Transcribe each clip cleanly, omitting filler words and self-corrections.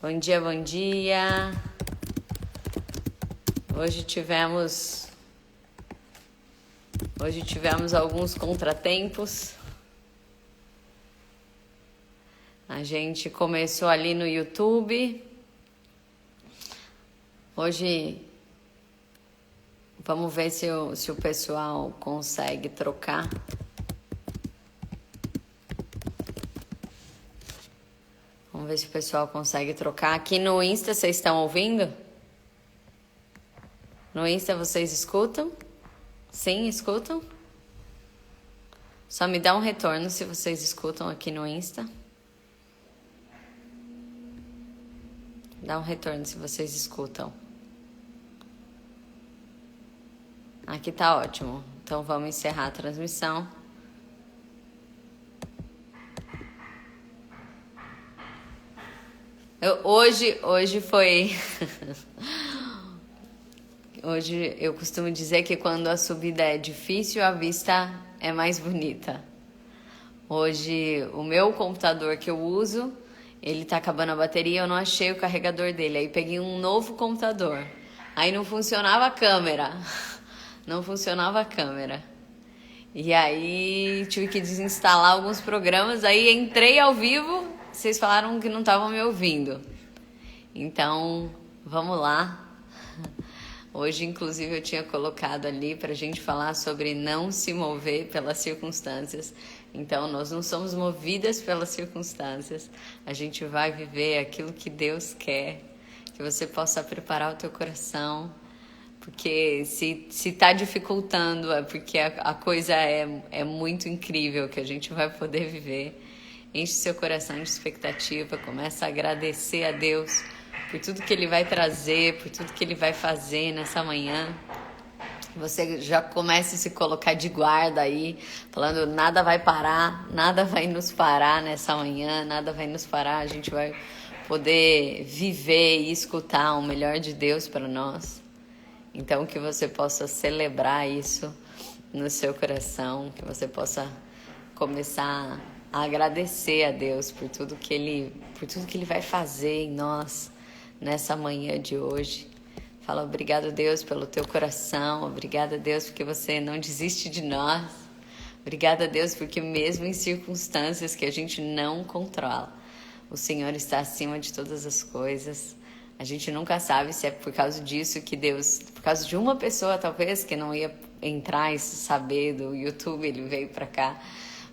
Bom dia, bom dia. Hoje tivemos alguns contratempos. A gente começou ali no YouTube. Hoje vamos ver se o pessoal consegue trocar. Vamos ver se o pessoal consegue trocar. Aqui no Insta vocês estão ouvindo? No Insta vocês escutam? Sim, escutam? Só me dá um retorno se vocês escutam aqui no Insta. Dá um retorno se vocês escutam. Aqui tá ótimo. Então vamos encerrar a transmissão. Hoje foi... Hoje eu costumo dizer que quando a subida é difícil, a vista é mais bonita. Hoje o meu computador que eu uso, ele tá acabando a bateria, eu não achei o carregador dele. Aí peguei um novo computador. Aí não funcionava a câmera. Não funcionava a câmera. E aí tive que desinstalar alguns programas. Aí entrei ao vivo, vocês falaram que não estavam me ouvindo. Então, vamos lá. Hoje, inclusive, eu tinha colocado ali pra gente falar sobre não se mover pelas circunstâncias. Então, nós não somos movidas pelas circunstâncias. A gente vai viver aquilo que Deus quer. Que você possa preparar o teu coração. Porque se tá dificultando, é porque a coisa é muito incrível que a gente vai poder viver. Enche seu coração de expectativa, começa a agradecer a Deus por tudo que Ele vai trazer, por tudo que Ele vai fazer nessa manhã. Você já comece a se colocar de guarda aí, falando nada vai parar, nada vai nos parar nessa manhã, nada vai nos parar, a gente vai poder viver e escutar o melhor de Deus para nós. Então que você possa celebrar isso no seu coração, que você possa começar a agradecer a Deus por tudo que Ele vai fazer em nós nessa manhã de hoje. Fala obrigado, Deus, pelo teu coração. Obrigada, Deus, porque você não desiste de nós. Obrigada, Deus, porque mesmo em circunstâncias que a gente não controla, o Senhor está acima de todas as coisas. A gente nunca sabe se é por causa disso que Deus... Por causa de uma pessoa, talvez, que não ia entrar e saber do YouTube, ele veio para cá.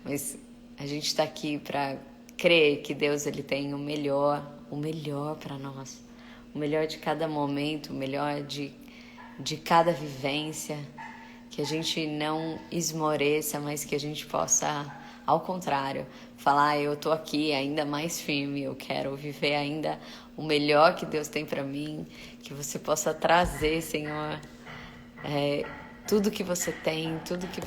Mas a gente está aqui para crer que Deus ele tem o melhor para nós. O melhor de cada momento, o melhor de cada vivência. Que a gente não esmoreça, mas que a gente possa, ao contrário, falar, eu tô aqui ainda mais firme, eu quero viver ainda o melhor que Deus tem para mim, que você possa trazer, Senhor, tudo que você tem, tudo que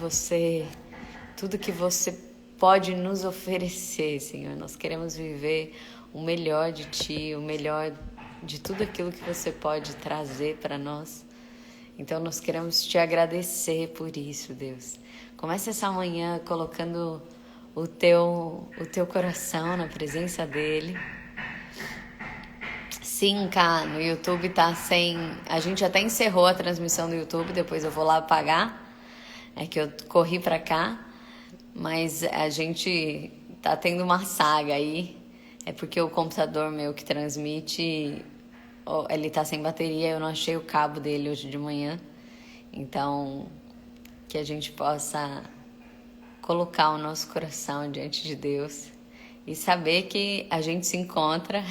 você pode nos oferecer, Senhor. Nós queremos viver o melhor de Ti, o melhor de tudo aquilo que você pode trazer para nós. Então nós queremos Te agradecer por isso, Deus. Comece essa manhã colocando o teu coração na presença dEle. Sim, cá no YouTube tá sem... A gente até encerrou a transmissão do YouTube, depois eu vou lá apagar. É que eu corri pra cá, mas a gente tá tendo uma saga aí. É porque o computador meu que transmite, ele tá sem bateria, eu não achei o cabo dele hoje de manhã. Então, que a gente possa colocar o nosso coração diante de Deus e saber que a gente se encontra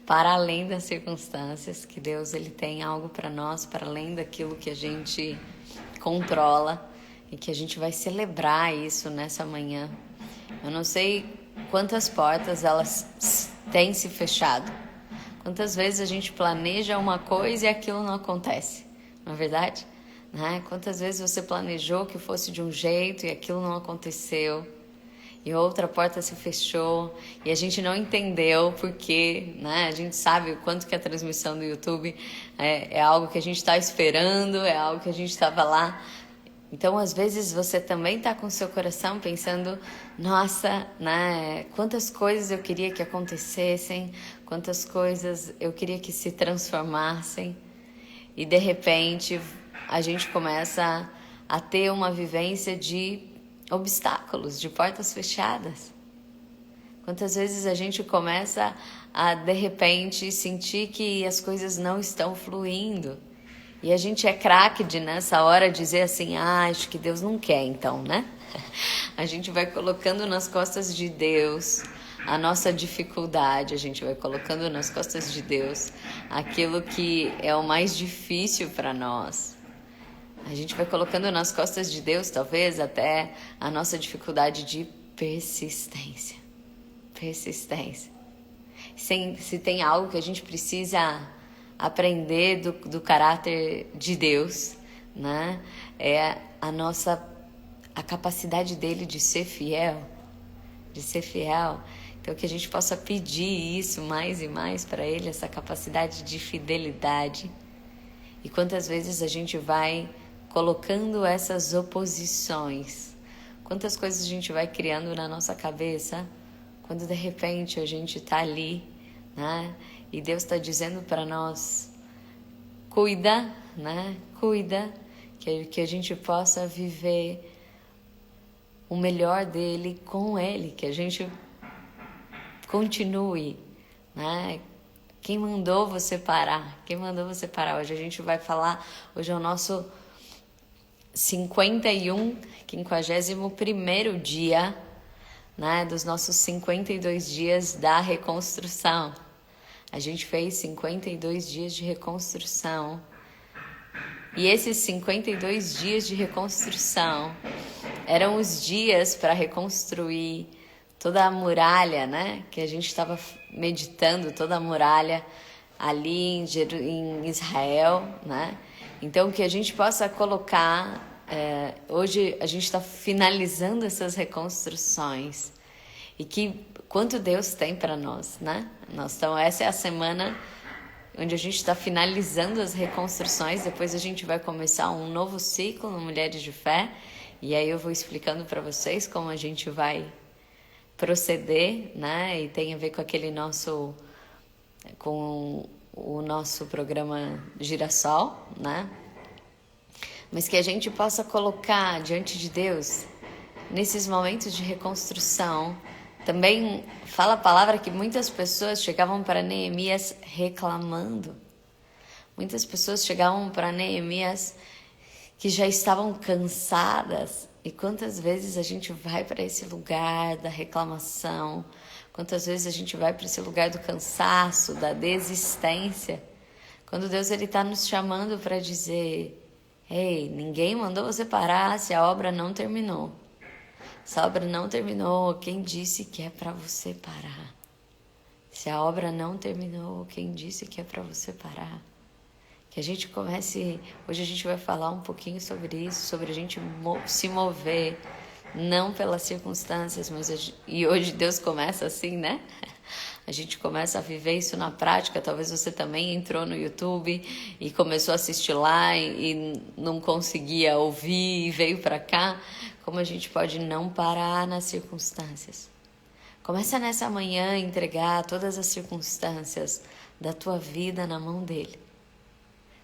para além das circunstâncias, que Deus ele tem algo para nós, para além daquilo que a gente controla e que a gente vai celebrar isso nessa manhã. Eu não sei quantas portas elas têm se fechado. Quantas vezes a gente planeja uma coisa e aquilo não acontece, não é verdade? Né? Quantas vezes você planejou que fosse de um jeito e aquilo não aconteceu? E outra porta se fechou e a gente não entendeu porque, né? A gente sabe o quanto que a transmissão do YouTube é algo que a gente está esperando, é algo que a gente estava lá Então, às vezes, você também está com o seu coração pensando, nossa, né, quantas coisas eu queria que acontecessem, quantas coisas eu queria que se transformassem. E, de repente, a gente começa a ter uma vivência de obstáculos, de portas fechadas. Quantas vezes a gente começa a, de repente, sentir que as coisas não estão fluindo. E a gente é craque de nessa hora dizer assim, acho que Deus não quer então, né? A gente vai colocando nas costas de Deus a nossa dificuldade, a gente vai colocando nas costas de Deus aquilo que é o mais difícil para nós. A gente vai colocando nas costas de Deus, talvez, até a nossa dificuldade de persistência. Persistência. Se tem algo que a gente precisa aprender do caráter de Deus, né? É a capacidade dele de ser fiel, Então que a gente possa pedir isso mais e mais para ele, essa capacidade de fidelidade. E quantas vezes a gente vai colocando essas oposições, quantas coisas a gente vai criando na nossa cabeça, quando de repente a gente está ali, né? E Deus está dizendo para nós, cuida, né? Cuida, que a gente possa viver o melhor dele com ele, que a gente continue, né? Quem mandou você parar? Quem mandou você parar? Hoje a gente vai falar, hoje é o nosso 51º dia, né? Dos nossos 52 dias da reconstrução. A gente fez 52 dias de reconstrução. E esses 52 dias de reconstrução eram os dias para reconstruir toda a muralha, né? Que a gente estava meditando, toda a muralha ali em Israel, né? Então, que a gente possa colocar... hoje a gente está finalizando essas reconstruções. E que quanto Deus tem para nós, né? Então, essa é a semana onde a gente está finalizando as reconstruções. Depois a gente vai começar um novo ciclo no Mulheres de Fé. E aí eu vou explicando para vocês como a gente vai proceder, né? E tem a ver com com o nosso programa Girassol, né? Mas que a gente possa colocar diante de Deus, nesses momentos de reconstrução. Também fala a palavra que muitas pessoas chegavam para Neemias reclamando. Muitas pessoas chegavam para Neemias que já estavam cansadas. E quantas vezes a gente vai para esse lugar da reclamação? Quantas vezes a gente vai para esse lugar do cansaço, da desistência? Quando Deus está nos chamando para dizer, ei, ninguém mandou você parar se a obra não terminou. Se a obra não terminou, quem disse que é para você parar? Se a obra não terminou, quem disse que é para você parar? Que a gente comece... Hoje a gente vai falar um pouquinho sobre isso, sobre a gente se mover, não pelas circunstâncias, e hoje Deus começa assim, né? A gente começa a viver isso na prática. Talvez você também entrou no YouTube e começou a assistir lá e não conseguia ouvir e veio para cá. Como a gente pode não parar nas circunstâncias? Começa nessa manhã a entregar todas as circunstâncias da tua vida na mão dele.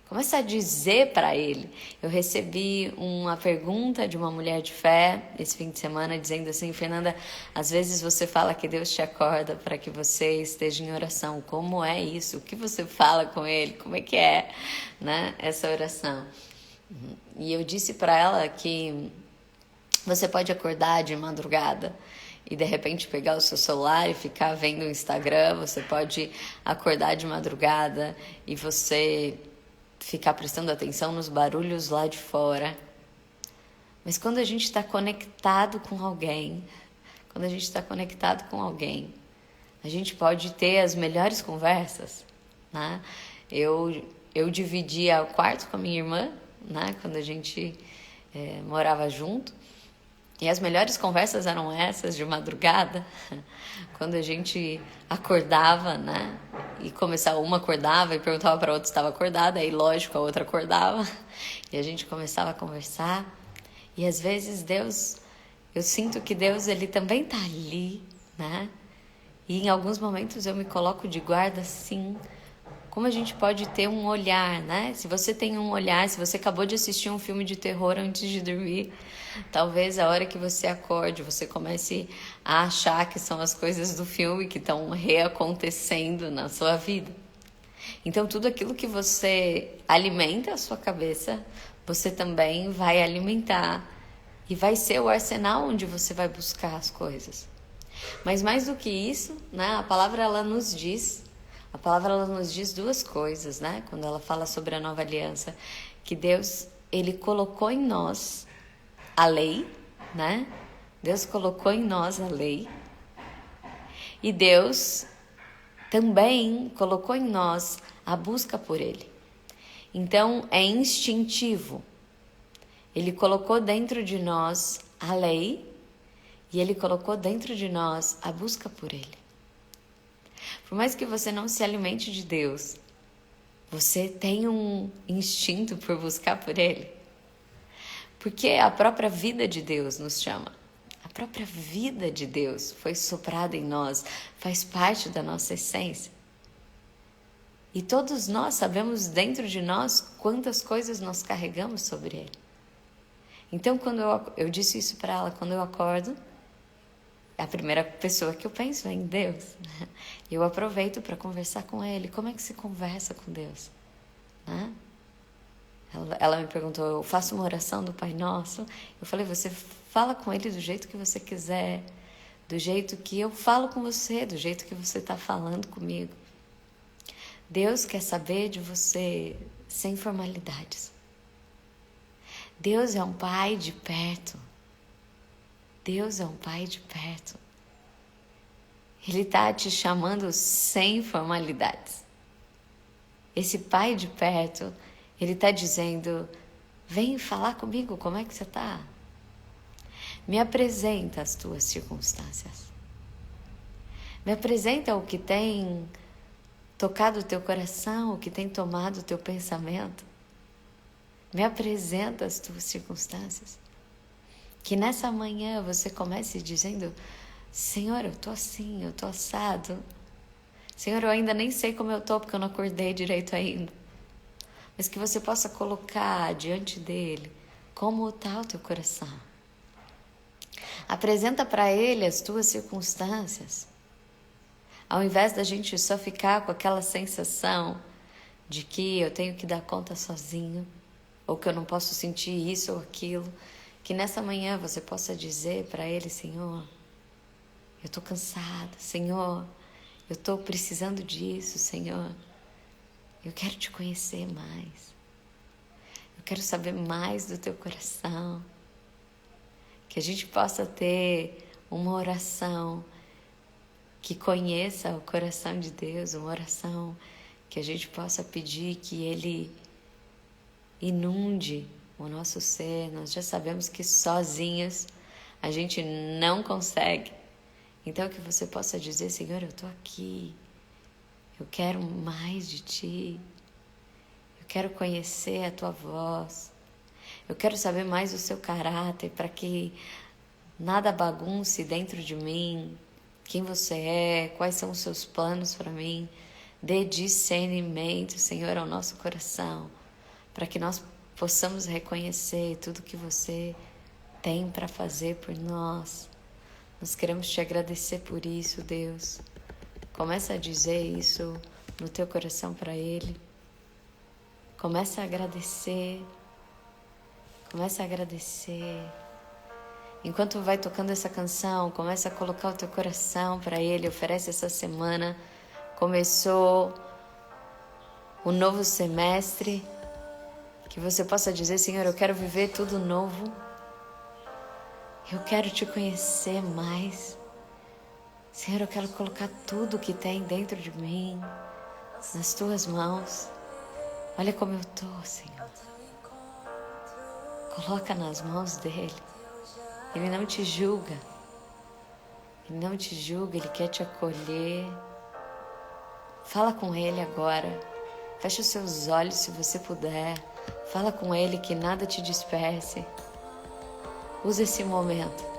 Começa a dizer para ele. Eu recebi uma pergunta de uma mulher de fé esse fim de semana dizendo assim, Fernanda, às vezes você fala que Deus te acorda para que você esteja em oração. Como é isso? O que você fala com ele? Como é que é, né, essa oração? E eu disse para ela que você pode acordar de madrugada e de repente pegar o seu celular e ficar vendo o Instagram. Você pode acordar de madrugada e você ficar prestando atenção nos barulhos lá de fora. Mas quando a gente está conectado com alguém, a gente pode ter as melhores conversas, né? Eu dividia o quarto com a minha irmã, né? Quando a gente morava junto. E as melhores conversas eram essas de madrugada, quando a gente acordava, né? E uma acordava e perguntava para a outra se estava acordada, aí lógico, a outra acordava. E a gente começava a conversar. E às vezes Deus, eu sinto que Deus, ele também tá ali, né? E em alguns momentos eu me coloco de guarda, sim. Como a gente pode ter um olhar, né? Se você tem um olhar, se você acabou de assistir um filme de terror antes de dormir, talvez a hora que você acorde, você comece a achar que são as coisas do filme que estão reacontecendo na sua vida. Então, tudo aquilo que você alimenta a sua cabeça, você também vai alimentar. E vai ser o arsenal onde você vai buscar as coisas. Mas mais do que isso, né? A palavra ela nos diz duas coisas, né? Quando ela fala sobre a nova aliança, que Deus, ele colocou em nós a lei, né? Deus colocou em nós a lei. E Deus também colocou em nós a busca por ele. Então, é instintivo. Ele colocou dentro de nós a lei e ele colocou dentro de nós a busca por ele. Por mais que você não se alimente de Deus, você tem um instinto por buscar por ele. Porque a própria vida de Deus nos chama. A própria vida de Deus foi soprada em nós, faz parte da nossa essência. E todos nós sabemos dentro de nós quantas coisas nós carregamos sobre ele. Então, quando eu disse isso para ela, quando eu acordo, a primeira pessoa que eu penso é em Deus. Eu aproveito para conversar com ele. Como é que se conversa com Deus? Né? Ela me perguntou, eu faço uma oração do Pai Nosso? Eu falei, você fala com ele do jeito que você quiser, do jeito que eu falo com você, do jeito que você está falando comigo. Deus quer saber de você sem formalidades. Deus é um Pai de perto. Deus é um Pai de perto. Ele está te chamando sem formalidades. Esse Pai de perto, ele está dizendo, vem falar comigo, como é que você está? Me apresenta as tuas circunstâncias. Me apresenta o que tem tocado o teu coração, o que tem tomado o teu pensamento. Me apresenta as tuas circunstâncias. Que nessa manhã você comece dizendo, Senhor, eu tô assim, eu tô assado. Senhor, eu ainda nem sei como eu tô, porque eu não acordei direito ainda. Mas que você possa colocar diante dele como está o teu coração. Apresenta para ele as tuas circunstâncias. Ao invés da gente só ficar com aquela sensação de que eu tenho que dar conta sozinho, ou que eu não posso sentir isso ou aquilo, que nessa manhã você possa dizer para ele, Senhor, eu estou cansada, Senhor, eu estou precisando disso, Senhor. Eu quero te conhecer mais. Eu quero saber mais do teu coração. Que a gente possa ter uma oração que conheça o coração de Deus, uma oração que a gente possa pedir que Ele inunde o nosso ser. Nós já sabemos que sozinhos a gente não consegue. Então que você possa dizer, Senhor, eu estou aqui. Eu quero mais de Ti. Eu quero conhecer a Tua voz. Eu quero saber mais do Seu caráter para que nada bagunce dentro de mim. Quem você é, quais são os seus planos para mim. Dê discernimento, Senhor, ao nosso coração, para que nós possamos reconhecer tudo que você tem para fazer por nós. Nós queremos te agradecer por isso, Deus. Começa a dizer isso no teu coração para Ele. Começa a agradecer. Começa a agradecer. Enquanto vai tocando essa canção, começa a colocar o teu coração para Ele. Oferece essa semana. Começou o novo semestre. Que você possa dizer, Senhor, eu quero viver tudo novo. Eu quero te conhecer mais. Senhor, eu quero colocar tudo que tem dentro de mim nas tuas mãos. Olha como eu tô, Senhor. Coloca nas mãos dele. Ele não te julga. Ele não te julga, ele quer te acolher. Fala com ele agora. Fecha os seus olhos se você puder. Fala com ele que nada te disperse. Usa esse momento.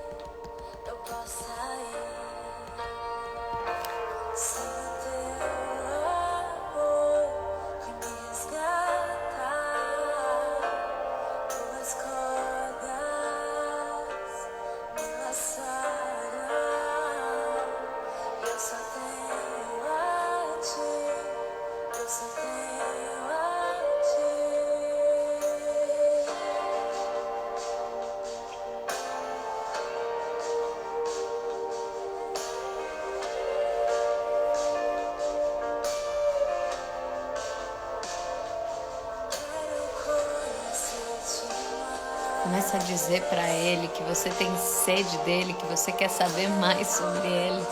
Começa a dizer para Ele que você tem sede dEle, que você quer saber mais sobre Ele.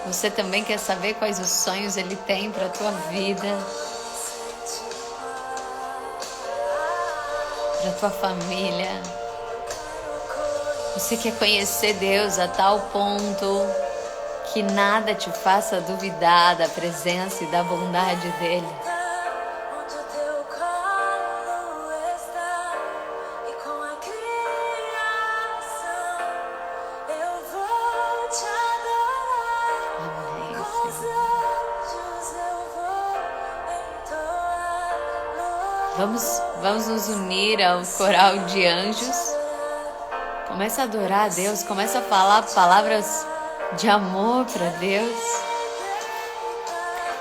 Você também quer saber quais os sonhos Ele tem para a tua vida, para a tua família. Você quer conhecer Deus a tal ponto que nada te faça duvidar da presença e da bondade dEle. Vamos nos unir ao coral de anjos. Começa a adorar a Deus, começa a falar palavras de amor para Deus.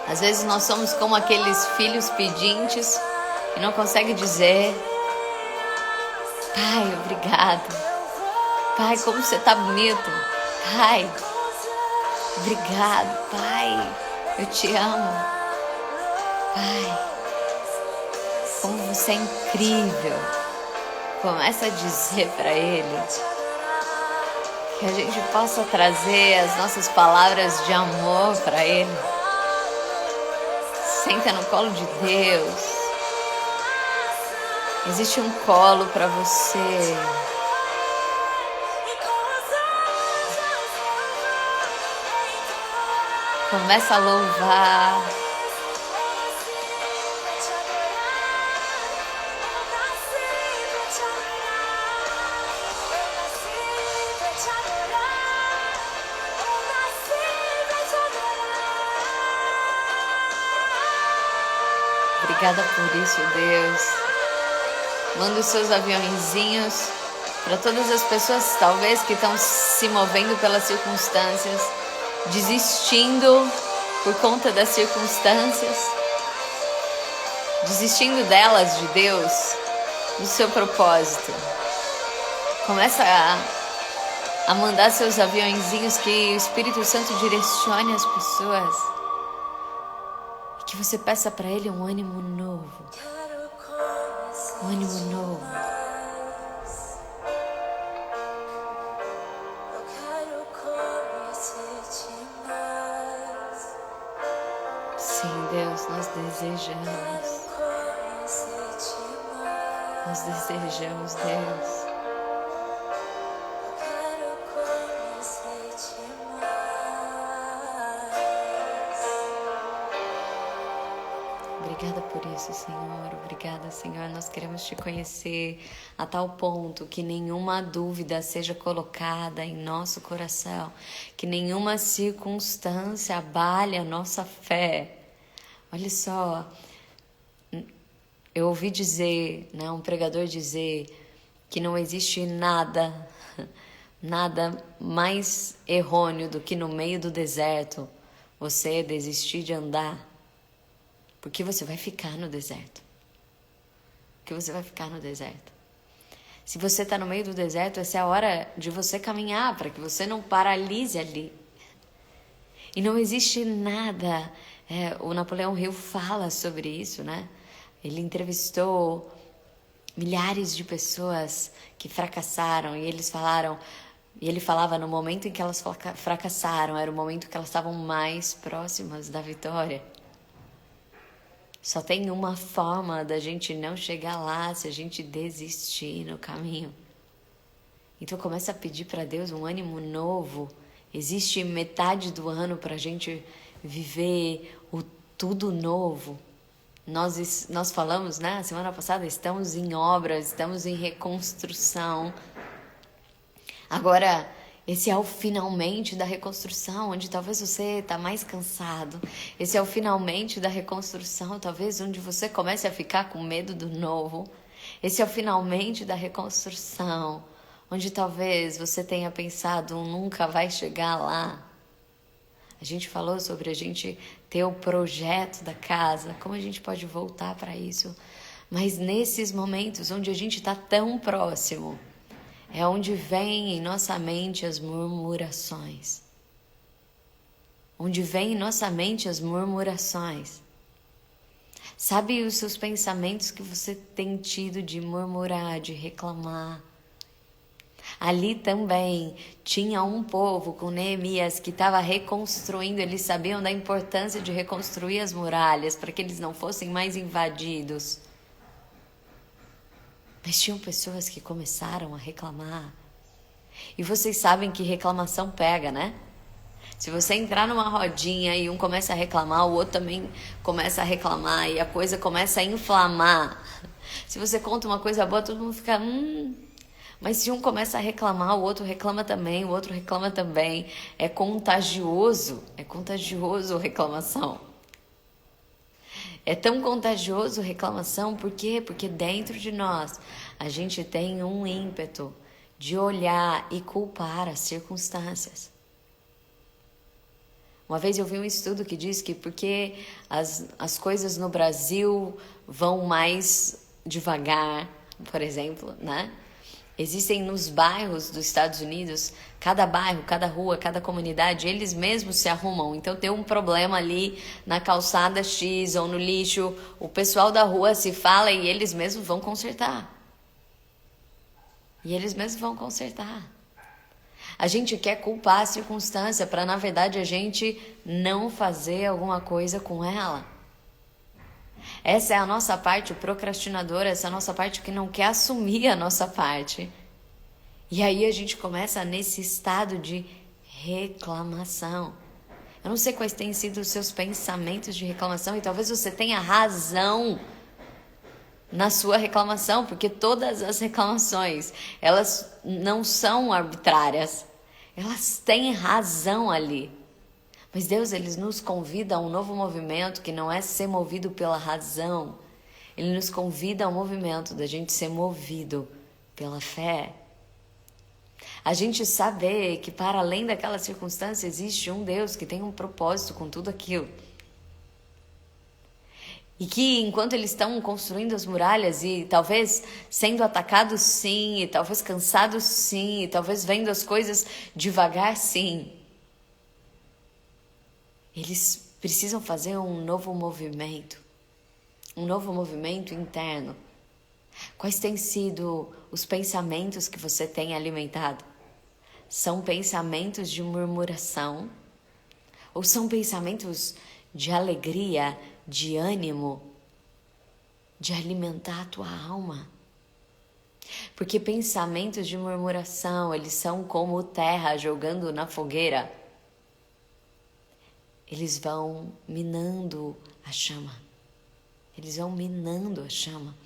Às vezes nós somos como aqueles filhos pedintes que não conseguem dizer: Pai, obrigado. Pai, como você tá bonito. Pai, obrigado. Pai, eu te amo. Pai, como você é incrível. Começa a dizer para Ele que a gente possa trazer as nossas palavras de amor para Ele. Senta no colo de Deus. Existe um colo para você. Começa a louvar. Obrigada por isso, Deus. Manda os seus aviãozinhos para todas as pessoas, talvez, que estão se movendo pelas circunstâncias, desistindo por conta das circunstâncias, desistindo delas, de Deus, do seu propósito. Começa a mandar seus aviãozinhos, que o Espírito Santo direcione as pessoas. Que você peça para Ele um ânimo novo. Um ânimo novo. Sim, Deus, nós desejamos. Nós desejamos, Deus. Obrigada por isso, Senhor. Obrigada, Senhor. Nós queremos te conhecer a tal ponto que nenhuma dúvida seja colocada em nosso coração, que nenhuma circunstância abale a nossa fé. Olha só, eu ouvi dizer, um pregador dizer que não existe nada mais errôneo do que no meio do deserto você desistir de andar. Porque você vai ficar no deserto. Porque você vai ficar no deserto. Se você está no meio do deserto, essa é a hora de você caminhar, para que você não paralise ali. E não existe nada. O Napoleão Hill fala sobre isso, né? Ele entrevistou milhares de pessoas que fracassaram e eles falaram. E ele falava no momento em que elas fracassaram, era o momento que elas estavam mais próximas da vitória. Só tem uma forma da gente não chegar lá se a gente desistir no caminho. Então começa a pedir para Deus um ânimo novo. Existe metade do ano para a gente viver o tudo novo. Nós falamos, né, semana passada, estamos em obra, estamos em reconstrução. Agora, esse é o finalmente da reconstrução, onde talvez você está mais cansado. Esse é o finalmente da reconstrução, talvez onde você comece a ficar com medo do novo. Esse é o finalmente da reconstrução, onde talvez você tenha pensado, nunca vai chegar lá. A gente falou sobre a gente ter o projeto da casa, como a gente pode voltar para isso. Mas nesses momentos onde a gente está tão próximo, é onde vem em nossa mente as murmurações. Onde vem em nossa mente as murmurações. Sabe os seus pensamentos que você tem tido de murmurar, de reclamar? Ali também tinha um povo com Neemias que estava reconstruindo, eles sabiam da importância de reconstruir as muralhas para que eles não fossem mais invadidos. Mas tinham pessoas que começaram a reclamar. E vocês sabem que reclamação pega, né? Se você entrar numa rodinha e um começa a reclamar, o outro também começa a reclamar e a coisa começa a inflamar. Se você conta uma coisa boa, todo mundo fica... Mas se um começa a reclamar, o outro reclama também, o outro reclama também. É contagioso a reclamação. É tão contagioso a reclamação, por quê? Porque dentro de nós a gente tem um ímpeto de olhar e culpar as circunstâncias. Uma vez eu vi um estudo que diz que porque as coisas no Brasil vão mais devagar, por exemplo, né? Existem nos bairros dos Estados Unidos, cada bairro, cada rua, cada comunidade, eles mesmos se arrumam. Então tem um problema ali na calçada X ou no lixo, o pessoal da rua se fala e eles mesmos vão consertar. E eles mesmos vão consertar. A gente quer culpar a circunstância para, na verdade, a gente não fazer alguma coisa com ela. Essa é a nossa parte procrastinadora, essa é a nossa parte que não quer assumir a nossa parte. E aí a gente começa nesse estado de reclamação. Eu não sei quais têm sido os seus pensamentos de reclamação e talvez você tenha razão na sua reclamação, porque todas as reclamações, elas não são arbitrárias. Elas têm razão ali. Mas Deus, ele nos convida a um novo movimento que não é ser movido pela razão. Ele nos convida a um movimento da gente ser movido pela fé. A gente saber que para além daquela circunstância existe um Deus que tem um propósito com tudo aquilo. E que enquanto eles estão construindo as muralhas e talvez sendo atacados sim, e talvez cansados sim, e talvez vendo as coisas devagar sim, eles precisam fazer um novo movimento interno. Quais têm sido os pensamentos que você tem alimentado? São pensamentos de murmuração? Ou são pensamentos de alegria, de ânimo, de alimentar a tua alma? Porque pensamentos de murmuração, eles são como terra jogando na fogueira. Eles vão minando a chama. Eles vão minando a chama.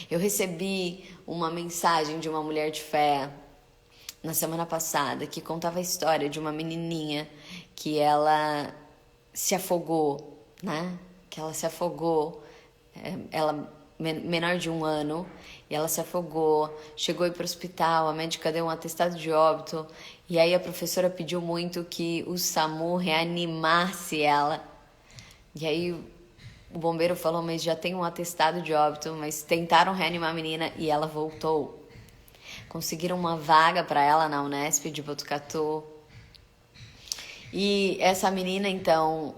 Eu recebi uma mensagem de uma mulher de fé na semana passada que contava a história de uma menininha que ela se afogou, né? Que ela se afogou, ela menor de 1 ano, e ela se afogou, chegou a ir para o hospital, a médica deu um atestado de óbito, e aí a professora pediu muito que o SAMU reanimasse ela. E aí o bombeiro falou, mas já tem um atestado de óbito, mas tentaram reanimar a menina e ela voltou. Conseguiram uma vaga para ela na Unesp de Botucatu. E essa menina, então,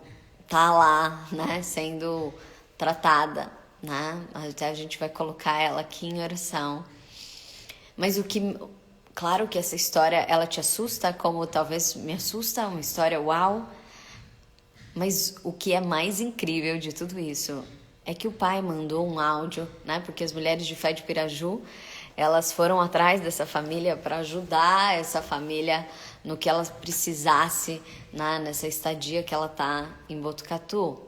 tá lá, né, sendo tratada, né? Até a gente vai colocar ela aqui em oração. Mas claro que essa história, ela te assusta, como talvez me assusta, uma história uau. Mas o que é mais incrível de tudo isso é que o pai mandou um áudio, né? Porque as mulheres de fé de Piraju, elas foram atrás dessa família para ajudar essa família no que ela precisasse, né? Nessa estadia que ela tá em Botucatu.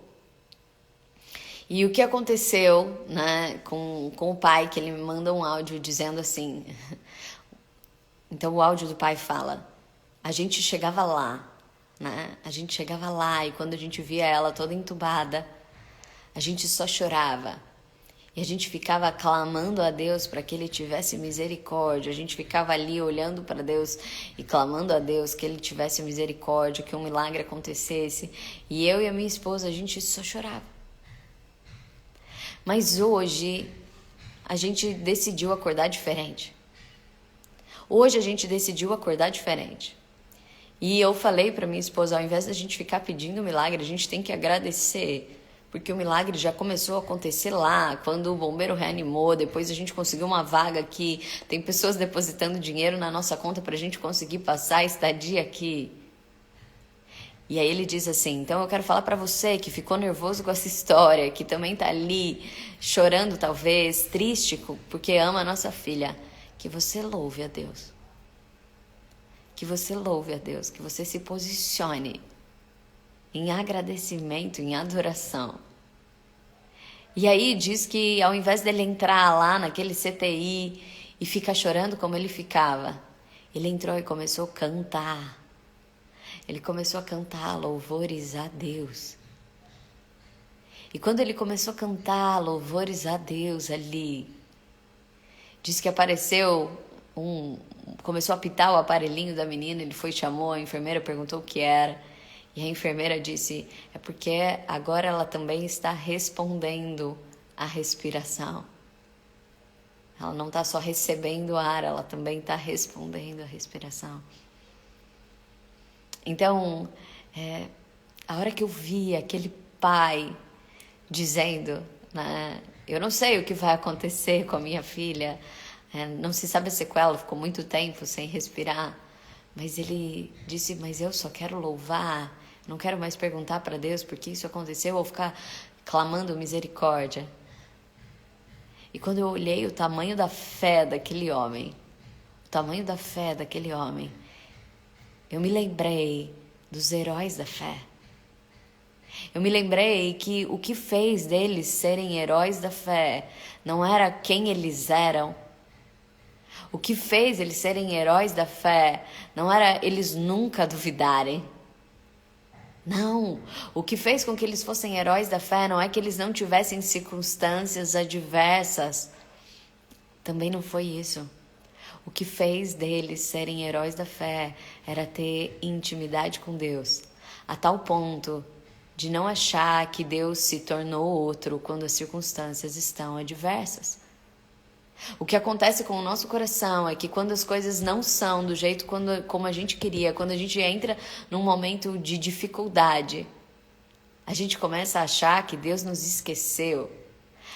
E o que aconteceu, né, com o pai, que ele me manda um áudio dizendo assim... Então o áudio do pai fala, a gente chegava lá, né? A gente chegava lá e quando a gente via ela toda entubada, a gente só chorava. E a gente ficava clamando a Deus para que Ele tivesse misericórdia. A gente ficava ali olhando para Deus e clamando a Deus que Ele tivesse misericórdia, que um milagre acontecesse. E eu e a minha esposa, a gente só chorava. Mas hoje, a gente decidiu acordar diferente. Hoje a gente decidiu acordar diferente. E eu falei para minha esposa, ao invés da gente ficar pedindo milagre, a gente tem que agradecer. Porque o milagre já começou a acontecer lá, quando o bombeiro reanimou, depois a gente conseguiu uma vaga aqui, tem pessoas depositando dinheiro na nossa conta para a gente conseguir passar a estadia aqui. E aí ele diz assim, então eu quero falar para você que ficou nervoso com essa história, que também tá ali chorando talvez, triste porque ama a nossa filha, que você louve a Deus. Que você louve a Deus, que você se posicione em agradecimento, em adoração. E aí diz que ao invés dele entrar lá naquele CTI e ficar chorando como ele ficava, ele entrou e começou a cantar. Ele começou a cantar louvores a Deus. E quando ele começou a cantar louvores a Deus ali, diz que apareceu começou a apitar o aparelhinho da menina, ele foi, chamou, a enfermeira perguntou o que era. E a enfermeira disse, é porque agora ela também está respondendo à respiração. Ela não está só recebendo ar, ela também está respondendo à respiração. Então, a hora que eu vi aquele pai dizendo, né, eu não sei o que vai acontecer com a minha filha, não se sabe a sequela, ficou muito tempo sem respirar, mas ele disse, mas eu só quero louvar, não quero mais perguntar para Deus por que isso aconteceu ou ficar clamando misericórdia. E quando eu olhei o tamanho da fé daquele homem, eu me lembrei dos heróis da fé. Eu me lembrei que o que fez deles serem heróis da fé não era quem eles eram. O que fez eles serem heróis da fé não era eles nunca duvidarem. Não, o que fez com que eles fossem heróis da fé não é que eles não tivessem circunstâncias adversas. Também não foi isso. O que fez deles serem heróis da fé era ter intimidade com Deus, a tal ponto de não achar que Deus se tornou outro quando as circunstâncias estão adversas. O que acontece com o nosso coração é que quando as coisas não são do jeito como a gente queria, quando a gente entra num momento de dificuldade, a gente começa a achar que Deus nos esqueceu.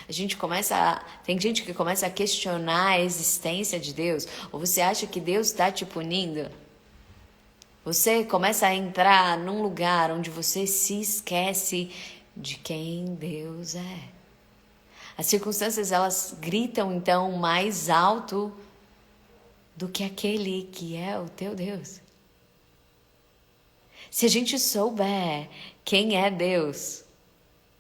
Tem gente que começa a questionar a existência de Deus. Ou você acha que Deus está te punindo? Você começa a entrar num lugar onde você se esquece de quem Deus é. As circunstâncias, elas gritam, então, mais alto do que aquele que é o teu Deus. Se a gente souber quem é Deus,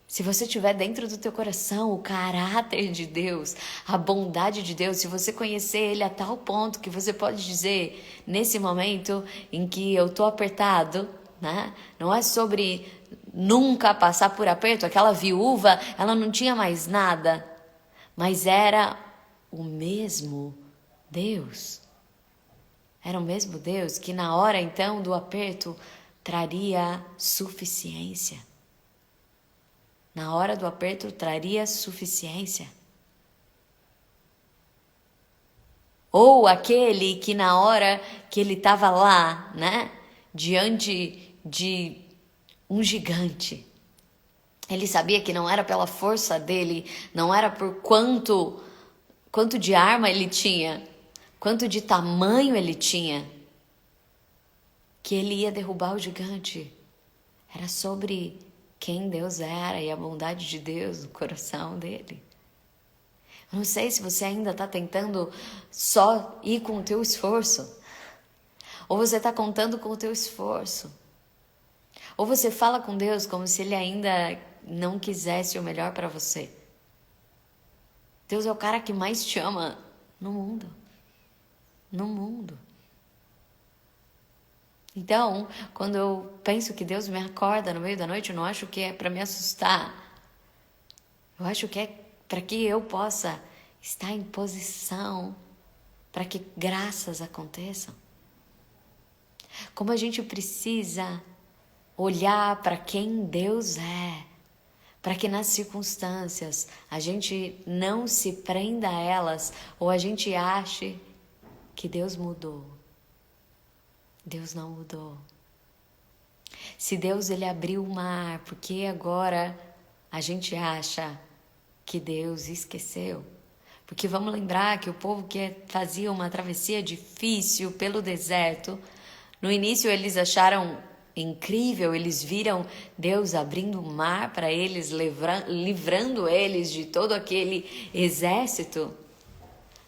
se você tiver dentro do teu coração o caráter de Deus, a bondade de Deus, se você conhecer Ele a tal ponto que você pode dizer, nesse momento em que eu estou apertado, né? Não é sobre nunca passar por aperto. Aquela viúva, ela não tinha mais nada, mas era o mesmo Deus. Era o mesmo Deus que na hora então do aperto traria suficiência. Na hora do aperto traria suficiência. Ou aquele que na hora que ele estava lá, né, diante de um gigante, ele sabia que não era pela força dele, não era por quanto de arma ele tinha, quanto de tamanho ele tinha, que ele ia derrubar o gigante. Era sobre quem Deus era e a bondade de Deus no coração dele. Eu não sei se você ainda está tentando só ir com o teu esforço, ou você está contando com o teu esforço. Ou você fala com Deus como se Ele ainda não quisesse o melhor para você. Deus é o cara que mais te ama no mundo. No mundo. Então, quando eu penso que Deus me acorda no meio da noite, eu não acho que é para me assustar. Eu acho que é para que eu possa estar em posição para que graças aconteçam. Como a gente precisa olhar para quem Deus é, para que nas circunstâncias a gente não se prenda a elas ou a gente ache que Deus mudou. Deus não mudou. Se Deus ele abriu o mar, por que agora a gente acha que Deus esqueceu? Porque vamos lembrar que o povo que fazia uma travessia difícil pelo deserto, no início eles acharam incrível, eles viram Deus abrindo o mar para eles, livrando eles de todo aquele exército.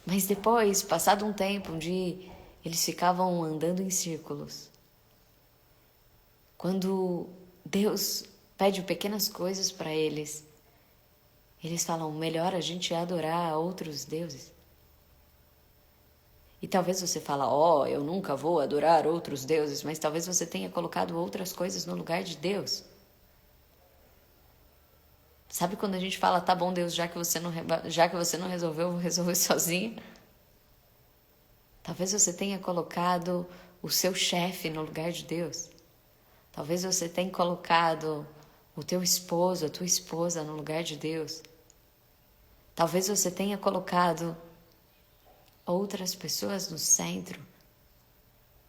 Mas depois, passado um tempo, onde eles ficavam andando em círculos, quando Deus pede pequenas coisas para eles, eles falam, melhor a gente adorar outros deuses. E talvez você fala, eu nunca vou adorar outros deuses, mas talvez você tenha colocado outras coisas no lugar de Deus. Sabe quando a gente fala, tá bom Deus, já que você não resolveu, eu vou resolver sozinha? Talvez você tenha colocado o seu chefe no lugar de Deus. Talvez você tenha colocado o teu esposo, a tua esposa no lugar de Deus. Talvez você tenha colocado outras pessoas no centro,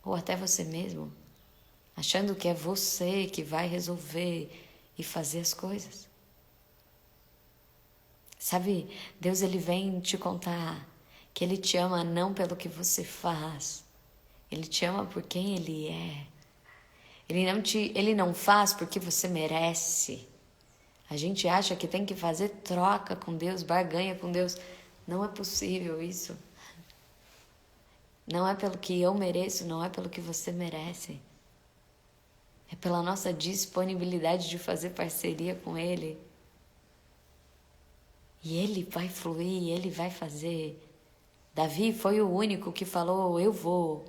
ou até você mesmo, achando que é você que vai resolver e fazer as coisas. Sabe, Deus ele vem te contar que Ele te ama não pelo que você faz, Ele te ama por quem Ele é. Ele não faz porque você merece. A gente acha que tem que fazer troca com Deus, barganha com Deus. Não é possível isso. Não é pelo que eu mereço, não é pelo que você merece. É pela nossa disponibilidade de fazer parceria com Ele. E Ele vai fluir, Ele vai fazer. Davi foi o único que falou, eu vou.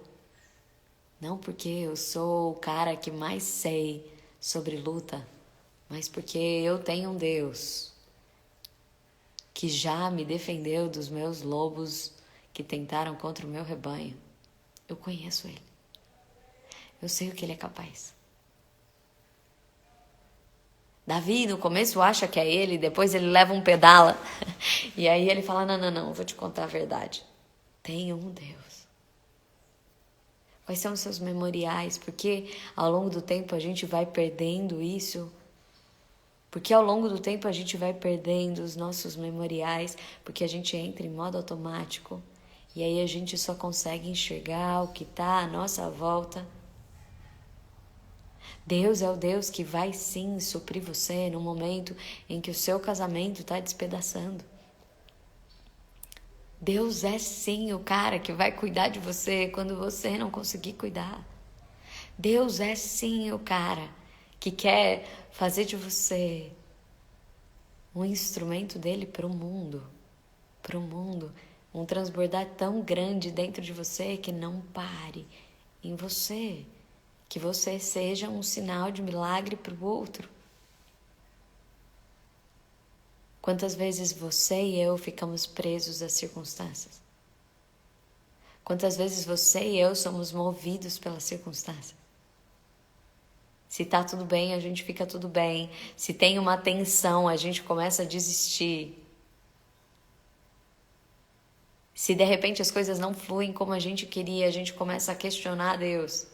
Não porque eu sou o cara que mais sei sobre luta, mas porque eu tenho um Deus que já me defendeu dos meus lobos que tentaram contra o meu rebanho. Eu conheço Ele. Eu sei o que Ele é capaz. Davi, no começo, acha que é ele, depois ele leva um pedala. E aí ele fala, não, eu vou te contar a verdade. Tem um Deus. Quais são os seus memoriais? Porque ao longo do tempo a gente vai perdendo isso. Porque ao longo do tempo a gente vai perdendo os nossos memoriais, porque a gente entra em modo automático. E aí a gente só consegue enxergar o que está à nossa volta. Deus é o Deus que vai sim suprir você no momento em que o seu casamento está despedaçando. Deus é sim o cara que vai cuidar de você quando você não conseguir cuidar. Deus é sim o cara que quer fazer de você um instrumento dele para o mundo. Para o mundo. Um transbordar tão grande dentro de você que não pare em você. Que você seja um sinal de milagre para o outro. Quantas vezes você e eu ficamos presos às circunstâncias? Quantas vezes você e eu somos movidos pelas circunstâncias? Se tá tudo bem, a gente fica tudo bem. Se tem uma tensão, a gente começa a desistir. Se de repente as coisas não fluem como a gente queria, a gente começa a questionar Deus.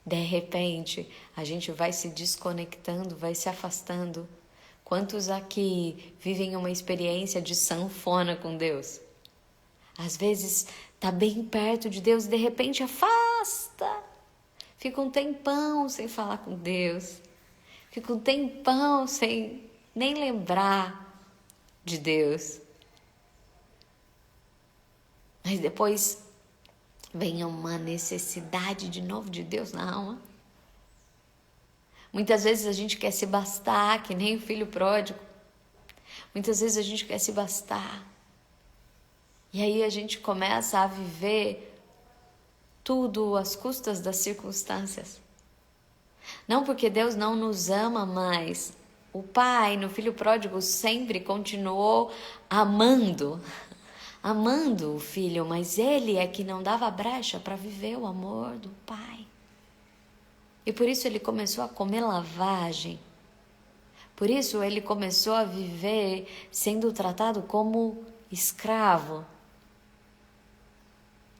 De repente, a gente vai se desconectando, vai se afastando. Quantos aqui vivem uma experiência de sanfona com Deus? Às vezes, tá bem perto de Deus e de repente afasta. Fica um tempão sem falar com Deus. Fica um tempão sem nem lembrar de Deus. Mas depois venha uma necessidade de novo de Deus na alma. Muitas vezes a gente quer se bastar, que nem o filho pródigo. Muitas vezes a gente quer se bastar. E aí a gente começa a viver tudo às custas das circunstâncias. Não porque Deus não nos ama mais. O pai no filho pródigo sempre continuou amando o filho, mas ele é que não dava brecha para viver o amor do pai. E por isso ele começou a comer lavagem. Por isso ele começou a viver sendo tratado como escravo.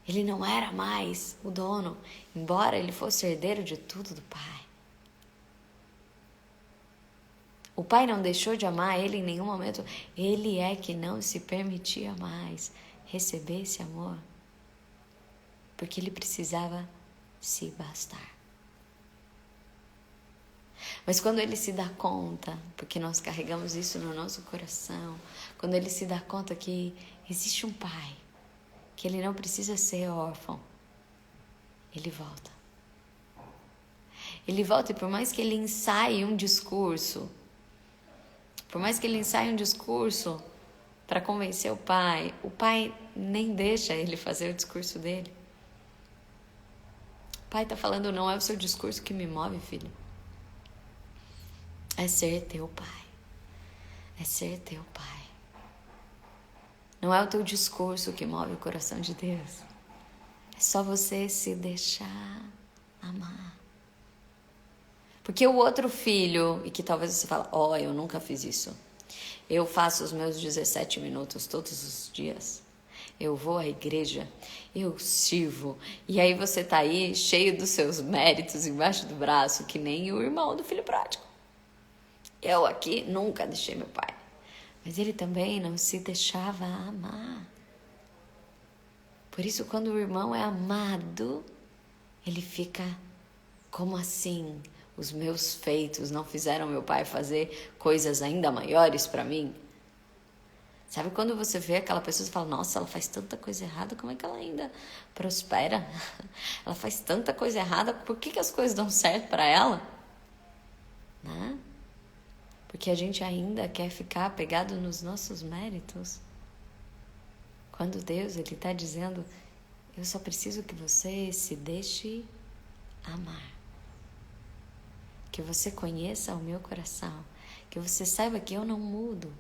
Ele não era mais o dono, embora ele fosse herdeiro de tudo do pai. O pai não deixou de amar ele em nenhum momento. Ele é que não se permitia mais receber esse amor. Porque ele precisava se bastar. Mas quando ele se dá conta, porque nós carregamos isso no nosso coração, quando ele se dá conta que existe um pai, que ele não precisa ser órfão, ele volta. Ele volta e por mais que ele ensaie um discurso, para convencer o pai nem deixa ele fazer o discurso dele. O pai está falando, não é o seu discurso que me move, filho. É ser teu pai. É ser teu pai. Não é o teu discurso que move o coração de Deus. É só você se deixar amar. Porque o outro filho, e que talvez você fale, eu nunca fiz isso. Eu faço os meus 17 minutos todos os dias. Eu vou à igreja, eu sirvo. E aí você tá aí cheio dos seus méritos embaixo do braço, que nem o irmão do filho prático. Eu aqui nunca deixei meu pai. Mas ele também não se deixava amar. Por isso, quando o irmão é amado, ele fica, como assim? Os meus feitos não fizeram meu pai fazer coisas ainda maiores para mim? Sabe quando você vê aquela pessoa e fala, nossa, ela faz tanta coisa errada, como é que ela ainda prospera? Ela faz tanta coisa errada, por que as coisas dão certo para ela? Né? Porque a gente ainda quer ficar apegado nos nossos méritos. Quando Deus, Ele está dizendo, eu só preciso que você se deixe amar. Que você conheça o meu coração. Que você saiba que eu não mudo.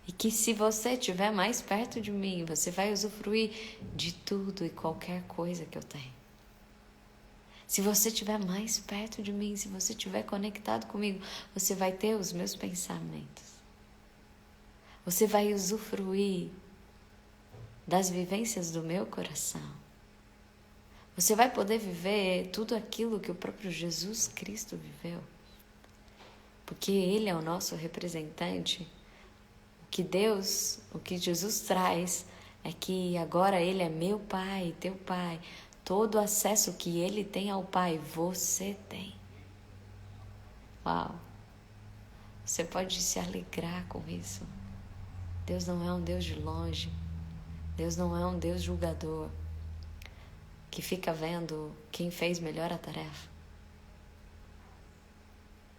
E que se você estiver mais perto de mim, você vai usufruir de tudo e qualquer coisa que eu tenho. Se você estiver mais perto de mim, se você estiver conectado comigo, você vai ter os meus pensamentos. Você vai usufruir das vivências do meu coração. Você vai poder viver tudo aquilo que o próprio Jesus Cristo viveu. Porque Ele é o nosso representante. O que Jesus traz é que agora Ele é meu Pai, teu Pai. Todo o acesso que Ele tem ao Pai, você tem. Uau! Você pode se alegrar com isso. Deus não é um Deus de longe. Deus não é um Deus julgador que fica vendo quem fez melhor a tarefa.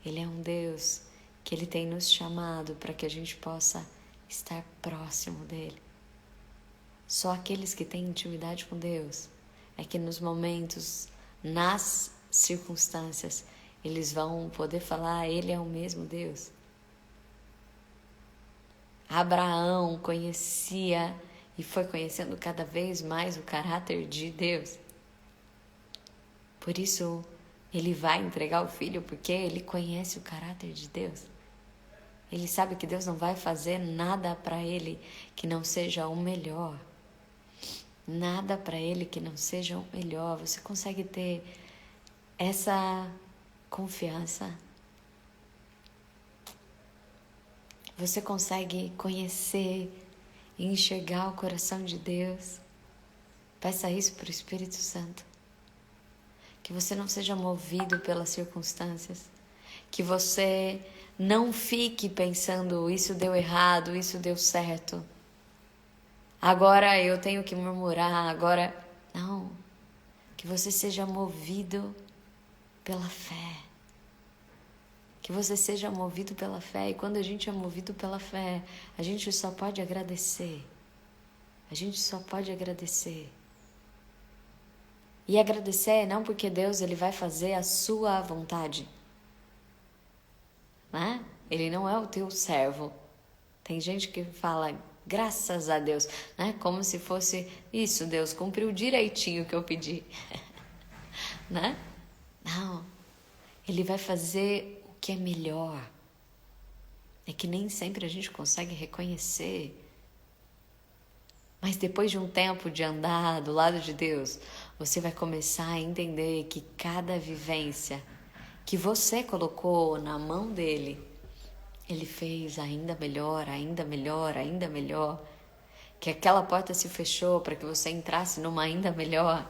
Ele é um Deus que Ele tem nos chamado para que a gente possa estar próximo dEle. Só aqueles que têm intimidade com Deus é que nos momentos, nas circunstâncias, eles vão poder falar, Ele é o mesmo Deus. Abraão conhecia e foi conhecendo cada vez mais o caráter de Deus. Por isso, ele vai entregar o filho, porque ele conhece o caráter de Deus. Ele sabe que Deus não vai fazer nada para ele que não seja o melhor. Nada para ele que não seja o melhor. Você consegue ter essa confiança? Você consegue conhecer e enxergar o coração de Deus? Peça isso para o Espírito Santo. Que você não seja movido pelas circunstâncias. Que você não fique pensando, isso deu errado, isso deu certo. agora eu tenho que murmurar, agora... Não, que você seja movido pela fé. Que você seja movido pela fé. E quando a gente é movido pela fé, a gente só pode agradecer. A gente só pode agradecer. E agradecer não porque Deus ele vai fazer a sua vontade. Né? Ele não é o teu servo. Tem gente que fala, graças a Deus, né? Como se fosse isso, Deus cumpriu direitinho o que eu pedi. Né? Não. Ele vai fazer o que é melhor. É que nem sempre a gente consegue reconhecer. Mas depois de um tempo de andar do lado de Deus, você vai começar a entender que cada vivência que você colocou na mão dele, ele fez ainda melhor, ainda melhor, ainda melhor. Que aquela porta se fechou para que você entrasse numa ainda melhor.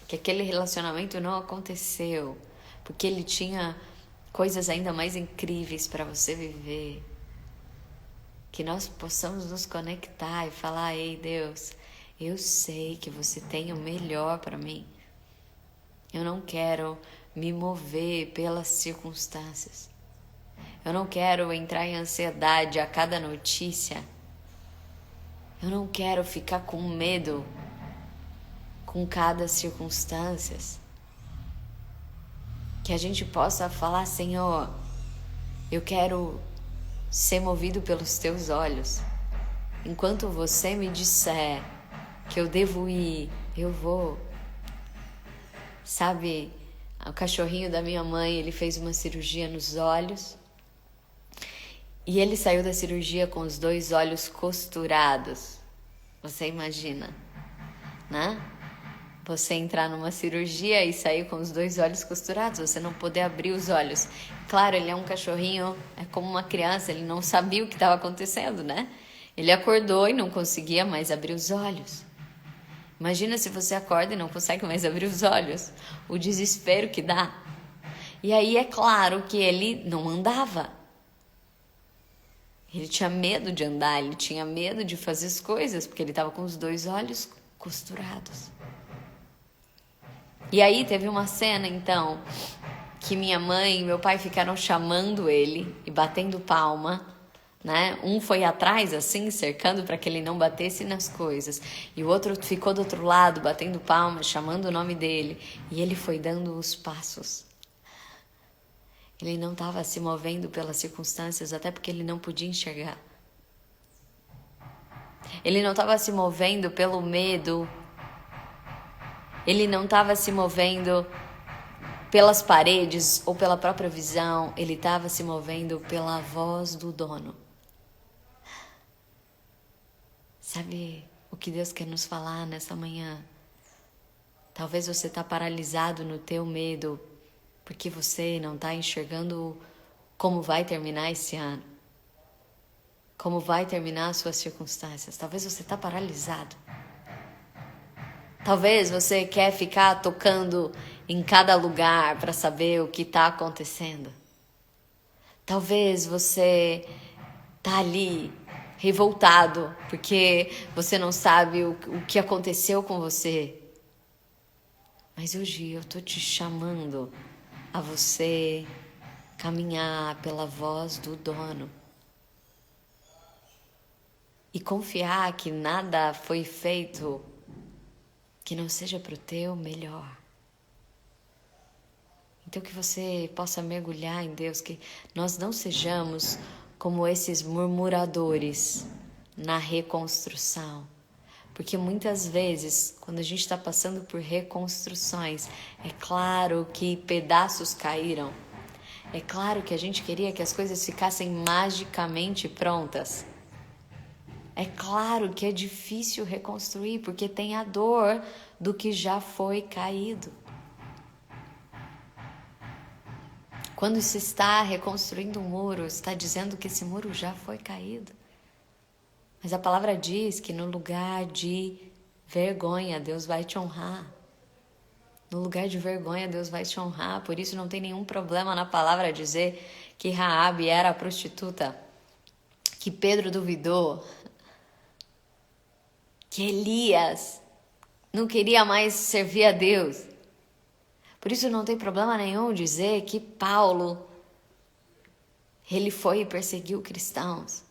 Que aquele relacionamento não aconteceu, porque ele tinha coisas ainda mais incríveis para você viver. Que nós possamos nos conectar e falar, ei Deus, eu sei que você tem o melhor para mim. Eu não quero me mover pelas circunstâncias. Eu não quero entrar em ansiedade a cada notícia. Eu não quero ficar com medo com cada circunstância. Que a gente possa falar, Senhor, eu quero ser movido pelos teus olhos. Enquanto você me disser que eu devo ir, eu vou. Sabe, o cachorrinho da minha mãe, ele fez uma cirurgia nos olhos. E ele saiu da cirurgia com os 2 olhos costurados. Você imagina, né? Você entrar numa cirurgia e sair com os 2 olhos costurados, você não poder abrir os olhos. Claro, ele é um cachorrinho, é como uma criança, ele não sabia o que estava acontecendo, né? Ele acordou e não conseguia mais abrir os olhos. Imagina se você acorda e não consegue mais abrir os olhos. O desespero que dá. E aí é claro que ele não andava. Ele tinha medo de andar, ele tinha medo de fazer as coisas, porque ele estava com os 2 olhos costurados. E aí teve uma cena, então, que minha mãe e meu pai ficaram chamando ele e batendo palma, né? Um foi atrás, assim, cercando para que ele não batesse nas coisas. E o outro ficou do outro lado, batendo palma, chamando o nome dele. E ele foi dando os passos. Ele não estava se movendo pelas circunstâncias, até porque ele não podia enxergar. Ele não estava se movendo pelo medo. Ele não estava se movendo pelas paredes ou pela própria visão. Ele estava se movendo pela voz do dono. Sabe o que Deus quer nos falar nessa manhã? Talvez você está paralisado no teu medo, porque você não está enxergando como vai terminar esse ano. Como vai terminar as suas circunstâncias. Talvez você está paralisado. Talvez você quer ficar tocando em cada lugar para saber o que está acontecendo. Talvez você está ali revoltado porque você não sabe o que aconteceu com você. Mas hoje eu estou te chamando a você caminhar pela voz do dono. E confiar que nada foi feito que não seja para o teu melhor. Então que você possa mergulhar em Deus, que nós não sejamos como esses murmuradores na reconstrução. Porque muitas vezes, quando a gente está passando por reconstruções, é claro que pedaços caíram. É claro que a gente queria que as coisas ficassem magicamente prontas. É claro que é difícil reconstruir, porque tem a dor do que já foi caído. Quando se está reconstruindo um muro, está dizendo que esse muro já foi caído. Mas a palavra diz que no lugar de vergonha, Deus vai te honrar. No lugar de vergonha, Deus vai te honrar. Por isso não tem nenhum problema na palavra dizer que Raabe era a prostituta, que Pedro duvidou. que Elias não queria mais servir a Deus. Por isso não tem problema nenhum dizer que Paulo, ele foi e perseguiu cristãos.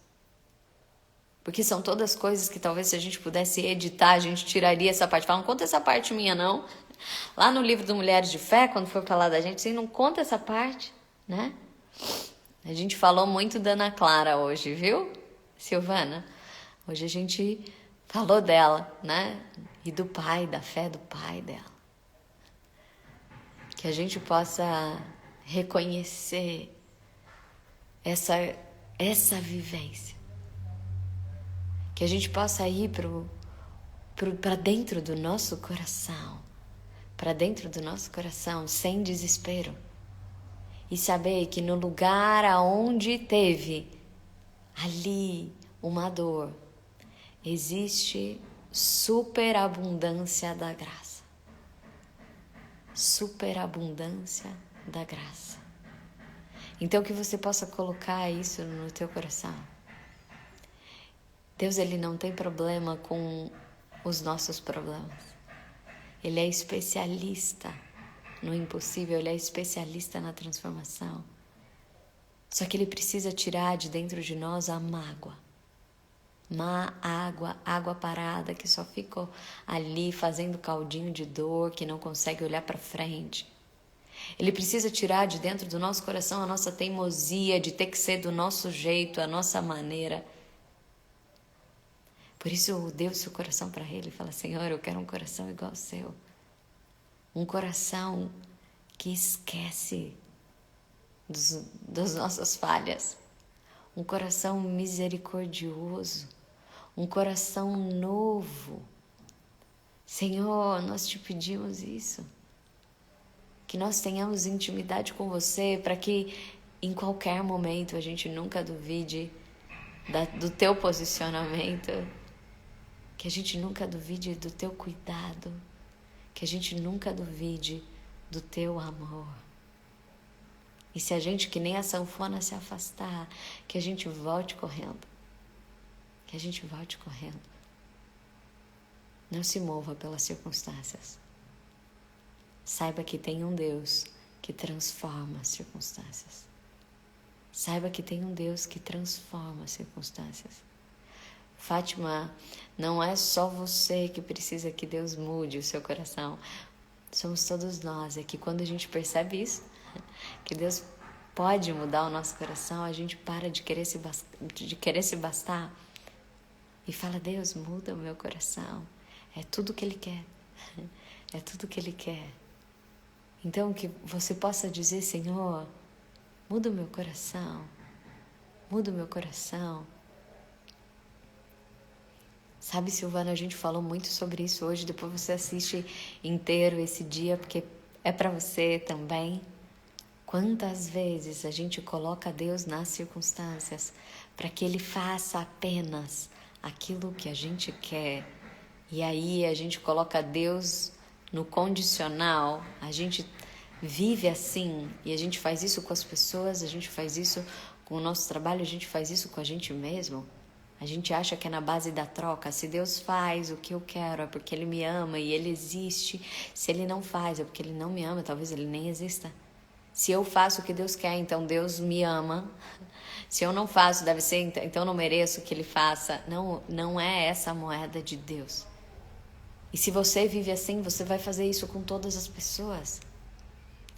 Porque são todas coisas que talvez se a gente pudesse editar, a gente tiraria essa parte. Fala, não conta essa parte minha não. Lá no livro do Mulheres de Fé, quando for falar da gente, assim, não conta essa parte, né? A gente falou muito da Ana Clara hoje, viu, Silvana? Hoje a gente falou dela, né? E do pai, da fé do pai dela. Que a gente possa reconhecer essa vivência. Que a gente possa ir para dentro do nosso coração. Para dentro do nosso coração, sem desespero. E saber que no lugar aonde teve ali uma dor, existe superabundância da graça. Superabundância da graça. Então que você possa colocar isso no teu coração. Deus, ele não tem problema com os nossos problemas. Ele é especialista no impossível, ele é especialista na transformação. Só que ele precisa tirar de dentro de nós a mágoa. Água parada que só fica ali fazendo caldinho de dor, que não consegue olhar para frente. Ele precisa tirar de dentro do nosso coração a nossa teimosia de ter que ser do nosso jeito, a nossa maneira. Por isso, dê o seu coração para ele e fala, Senhor, eu quero um coração igual ao seu. Um coração que esquece das nossas falhas. Um coração misericordioso. Um coração novo. Senhor, nós te pedimos isso. Que nós tenhamos intimidade com você para que em qualquer momento a gente nunca duvide do teu posicionamento. Que a gente nunca duvide do teu cuidado. Que a gente nunca duvide do teu amor. E se a gente, que nem a sanfona, se afastar, que a gente volte correndo. Que a gente volte correndo. Não se mova pelas circunstâncias. Saiba que tem um Deus que transforma as circunstâncias. Saiba que tem um Deus que transforma as circunstâncias. Fátima, não é só você que precisa que Deus mude o seu coração. Somos todos nós. É que quando a gente percebe isso, que Deus pode mudar o nosso coração, a gente para de querer se bastar e fala, Deus, muda o meu coração. É tudo que Ele quer. É tudo que Ele quer. Então, que você possa dizer, Senhor, muda o meu coração. Muda o meu coração. Sabe, Silvana, a gente falou muito sobre isso hoje. Depois você assiste inteiro esse dia, porque é para você também. Quantas vezes a gente coloca Deus nas circunstâncias para que Ele faça apenas aquilo que a gente quer. E aí a gente coloca Deus no condicional. A gente vive assim e a gente faz isso com as pessoas, a gente faz isso com o nosso trabalho, a gente faz isso com a gente mesmo. A gente acha que é na base da troca. Se Deus faz o que eu quero é porque Ele me ama e Ele existe. Se Ele não faz é porque Ele não me ama, talvez Ele nem exista. Se eu faço o que Deus quer, então Deus me ama. Se eu não faço, deve ser, então eu não mereço que Ele faça. Não é essa a moeda de Deus. E se você vive assim, você vai fazer isso com todas as pessoas.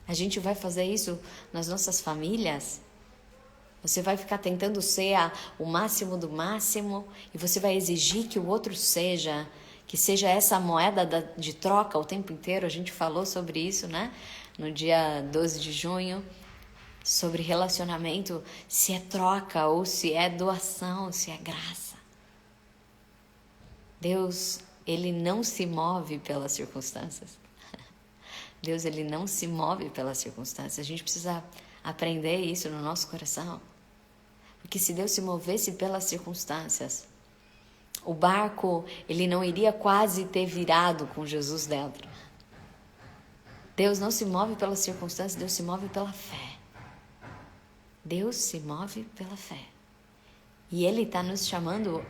A gente vai fazer isso nas nossas famílias. Você vai ficar tentando ser o máximo do máximo e você vai exigir que o outro seja, que seja essa moeda de troca o tempo inteiro. A gente falou sobre isso, né? No dia 12 de junho, sobre relacionamento, se é troca ou se é doação, se é graça. Deus, Ele não se move pelas circunstâncias. Deus, Ele não se move pelas circunstâncias. A gente precisa aprender isso no nosso coração. Porque se Deus se movesse pelas circunstâncias, o barco, ele não iria quase ter virado com Jesus dentro. Deus não se move pelas circunstâncias, Deus se move pela fé. Deus se move pela fé. E Ele está nos chamando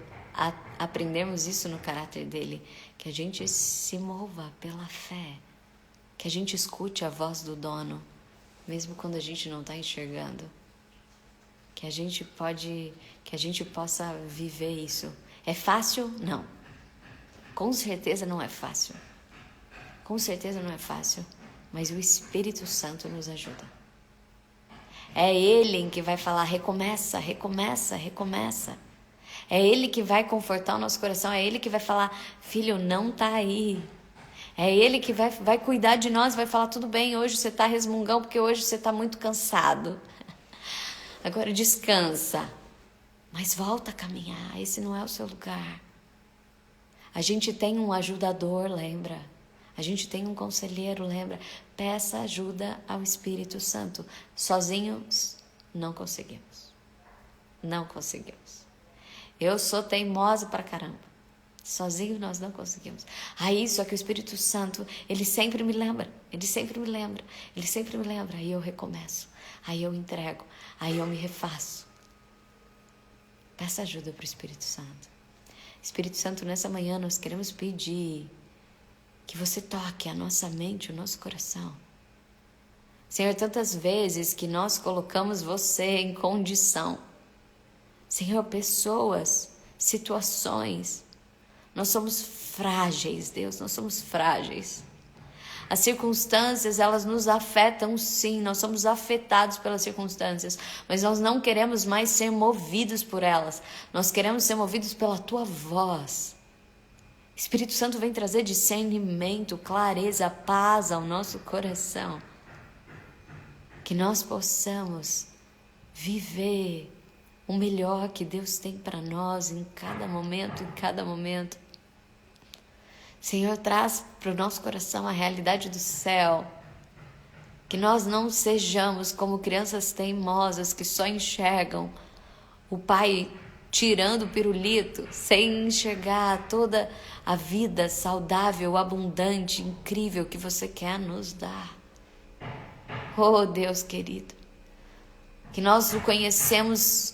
aprendermos isso no caráter dele, que a gente se mova pela fé, que a gente escute a voz do dono, mesmo quando a gente não está enxergando, que a gente possa viver isso. É fácil? Não. Com certeza não é fácil. Com certeza não é fácil, mas o Espírito Santo nos ajuda. É Ele em que vai falar, recomeça, recomeça, recomeça. É Ele que vai confortar o nosso coração, é Ele que vai falar, filho, não tá aí. É Ele que vai cuidar de nós, vai falar, tudo bem, hoje você tá resmungão porque hoje você tá muito cansado. Agora descansa, mas volta a caminhar, esse não é o seu lugar. A gente tem um ajudador, lembra? A gente tem um conselheiro, lembra? Peça ajuda ao Espírito Santo. Sozinhos, não conseguimos. Não conseguimos. Eu sou teimosa pra caramba. Sozinho nós não conseguimos. Aí, só que o Espírito Santo, ele sempre me lembra. Ele sempre me lembra. Ele sempre me lembra. Aí eu recomeço. Aí eu entrego. Aí eu me refaço. Peça ajuda pro Espírito Santo. Espírito Santo, nessa manhã nós queremos pedir que você toque a nossa mente, o nosso coração. Senhor, tantas vezes que nós colocamos você em condição. Senhor, pessoas, situações. Nós somos frágeis, Deus, nós somos frágeis. As circunstâncias, elas nos afetam sim, nós somos afetados pelas circunstâncias, mas nós não queremos mais ser movidos por elas. Nós queremos ser movidos pela tua voz. Espírito Santo vem trazer discernimento, clareza, paz ao nosso coração. Que nós possamos viver o melhor que Deus tem para nós em cada momento, em cada momento. Senhor, traz para o nosso coração a realidade do céu. Que nós não sejamos como crianças teimosas que só enxergam o pai tirando o pirulito, sem enxergar toda a vida saudável, abundante, incrível que você quer nos dar. Oh, Deus querido, que nós o conheçamos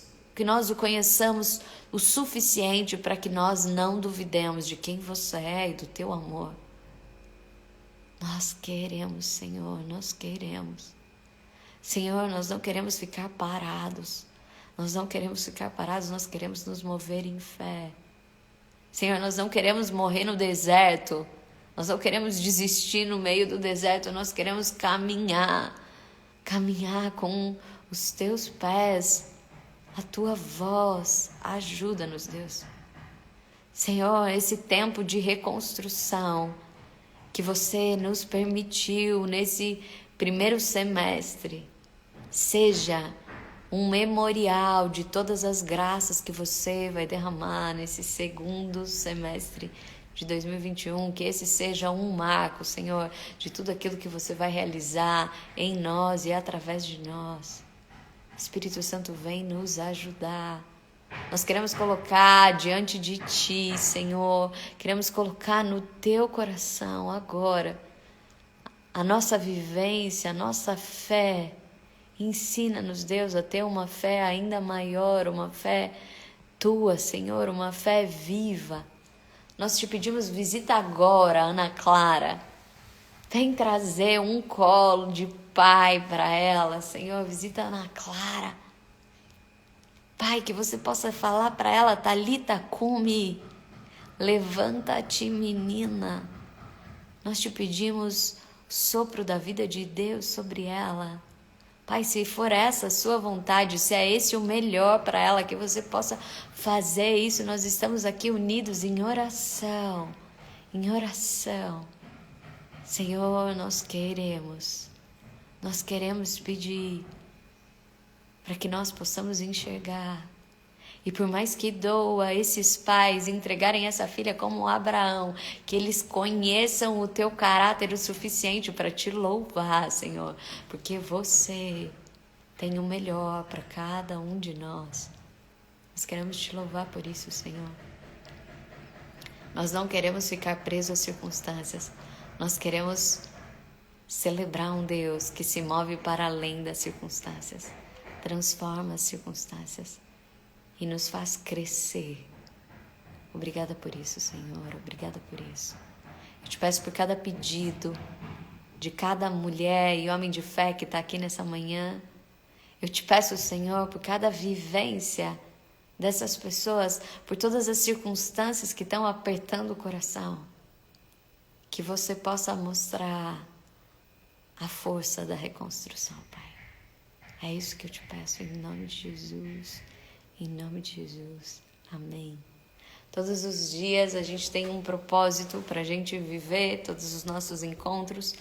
o suficiente para que nós não duvidemos de quem você é e do teu amor. Nós queremos, Senhor, nós queremos. Senhor, nós não queremos ficar parados. Nós não queremos ficar parados, nós queremos nos mover em fé. Senhor, nós não queremos morrer no deserto. Nós não queremos desistir no meio do deserto. Nós queremos caminhar com os teus pés, a tua voz. Ajuda-nos, Deus. Senhor, esse tempo de reconstrução que você nos permitiu nesse primeiro semestre, seja um memorial de todas as graças que você vai derramar nesse segundo semestre de 2021, que esse seja um marco, Senhor, de tudo aquilo que você vai realizar em nós e através de nós. Espírito Santo, vem nos ajudar. Nós queremos colocar diante de Ti, Senhor, queremos colocar no Teu coração agora a nossa vivência, a nossa fé. Ensina-nos, Deus, a ter uma fé ainda maior, uma fé Tua, Senhor, uma fé viva. Nós te pedimos, visita agora a Ana Clara. Vem trazer um colo de pai para ela, Senhor, visita a Ana Clara. Pai, que você possa falar para ela, Talita cumi, levanta-te, menina. Nós te pedimos o sopro da vida de Deus sobre ela. Pai, se for essa a sua vontade, se é esse o melhor para ela, que você possa fazer isso. Nós estamos aqui unidos em oração, em oração. Senhor, nós queremos pedir para que nós possamos enxergar. E por mais que doa esses pais entregarem essa filha como Abraão, que eles conheçam o teu caráter o suficiente para te louvar, Senhor, porque você tem o melhor para cada um de nós. Nós queremos te louvar por isso, Senhor. Nós não queremos ficar presos às circunstâncias. Nós queremos celebrar um Deus que se move para além das circunstâncias, transforma as circunstâncias e nos faz crescer Obrigada por isso, Senhor. Obrigada por isso. Eu te peço por cada pedido de cada mulher e homem de fé que está aqui nessa manhã. Eu te peço, Senhor, por cada vivência dessas pessoas, por todas as circunstâncias que estão apertando o coração, que você possa mostrar a força da reconstrução, Pai. É isso que eu te peço, em nome de Jesus. Em nome de Jesus. Amém. Todos os dias a gente tem um propósito para a gente viver, todos os nossos encontros.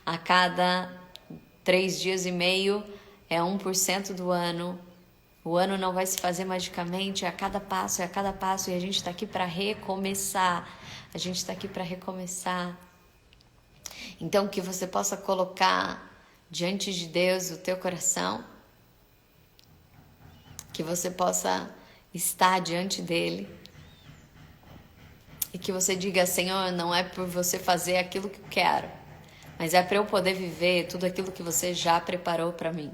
A cada 3 dias e meio é 1% do ano. O ano não vai se fazer magicamente, é a cada passo, e a gente está aqui para recomeçar. A gente está aqui para recomeçar. Então, que você possa colocar diante de Deus o teu coração, que você possa estar diante dele e que você diga, Senhor, não é por você fazer aquilo que eu quero, mas é para eu poder viver tudo aquilo que você já preparou para mim.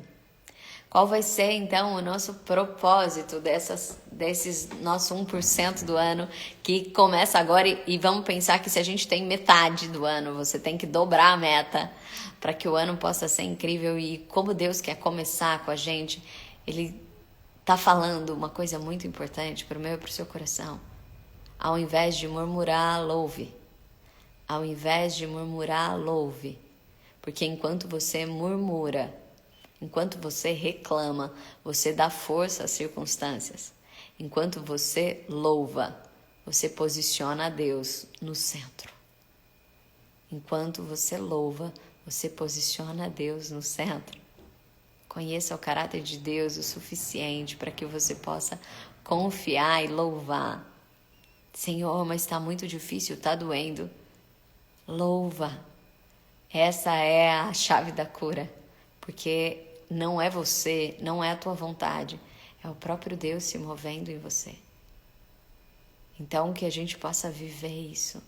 Qual vai ser, então, o nosso propósito desses nosso 1% do ano que começa agora e vamos pensar que se a gente tem metade do ano, você tem que dobrar a meta para que o ano possa ser incrível e como Deus quer começar com a gente, Ele está falando uma coisa muito importante para o meu e para o seu coração. Ao invés de murmurar, louve. Ao invés de murmurar, louve. Porque enquanto você murmura, enquanto você reclama, você dá força às circunstâncias. Enquanto você louva, você posiciona a Deus no centro. Enquanto você louva, você posiciona a Deus no centro. Conheça o caráter de Deus o suficiente para que você possa confiar e louvar. Senhor, mas está muito difícil, está doendo. Louva. Essa é a chave da cura. Porque não é você, não é a tua vontade. É o próprio Deus se movendo em você. Então, que a gente possa viver isso.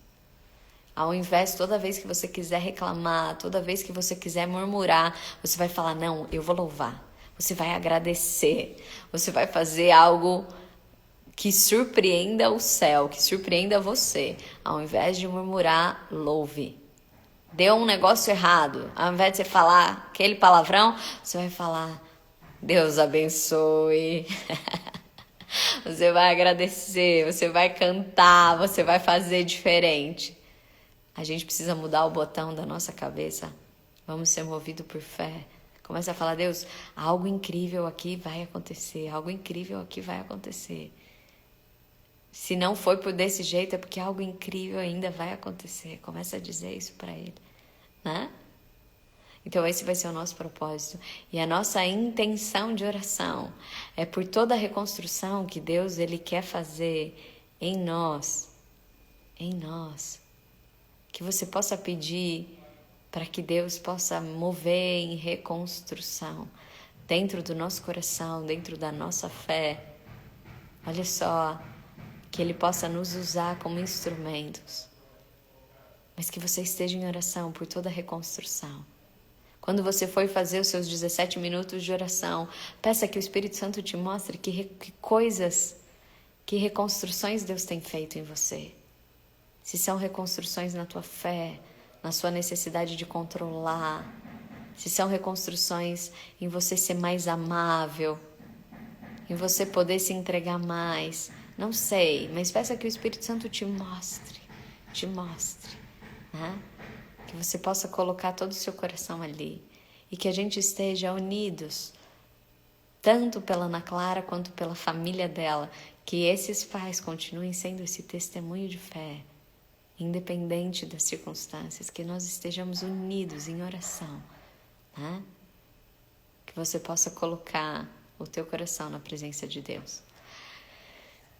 Ao invés, toda vez que você quiser reclamar, toda vez que você quiser murmurar, você vai falar, não, eu vou louvar. Você vai agradecer. Você vai fazer algo que surpreenda o céu, que surpreenda você. Ao invés de murmurar, louve. Deu um negócio errado. Ao invés de você falar aquele palavrão, você vai falar, Deus abençoe. Você vai agradecer, você vai cantar, você vai fazer diferente. A gente precisa mudar o botão da nossa cabeça. Vamos ser movidos por fé. Começa a falar, Deus, algo incrível aqui vai acontecer. Algo incrível aqui vai acontecer. Se não foi por desse jeito, é porque algo incrível ainda vai acontecer. Começa a dizer isso para ele, né? Então esse vai ser o nosso propósito. E a nossa intenção de oração é por toda a reconstrução que Deus ele quer fazer em nós. Em nós. Que você possa pedir para que Deus possa mover em reconstrução dentro do nosso coração, dentro da nossa fé. Olha só, que Ele possa nos usar como instrumentos, mas que você esteja em oração por toda a reconstrução. Quando você for fazer os seus 17 minutos de oração, peça que o Espírito Santo te mostre que coisas, que reconstruções Deus tem feito em você. Se são reconstruções na tua fé, na sua necessidade de controlar, se são reconstruções em você ser mais amável, em você poder se entregar mais, não sei, mas peça que o Espírito Santo te mostre, né? Que você possa colocar todo o seu coração ali e que a gente esteja unidos, tanto pela Ana Clara quanto pela família dela, que esses pais continuem sendo esse testemunho de fé, independente das circunstâncias, que nós estejamos unidos em oração, né? Que você possa colocar o teu coração na presença de Deus.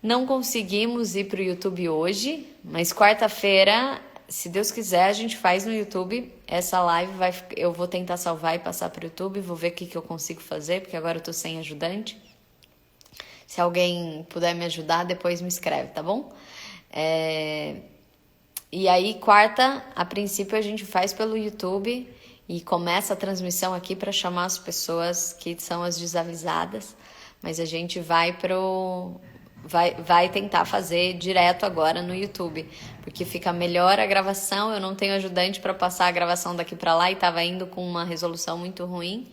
Não conseguimos ir para o YouTube hoje, mas quarta-feira, se Deus quiser, a gente faz no YouTube. Essa live eu vou tentar salvar e passar para o YouTube, vou ver o que eu consigo fazer, porque agora eu estou sem ajudante. Se alguém puder me ajudar, depois me escreve, tá bom? E aí, quarta, a princípio, a gente faz pelo YouTube e começa a transmissão aqui para chamar as pessoas que são as desavisadas, mas a gente vai pro vai tentar fazer direto agora no YouTube, porque fica melhor a gravação. Eu não tenho ajudante para passar a gravação daqui para lá e tava indo com uma resolução muito ruim.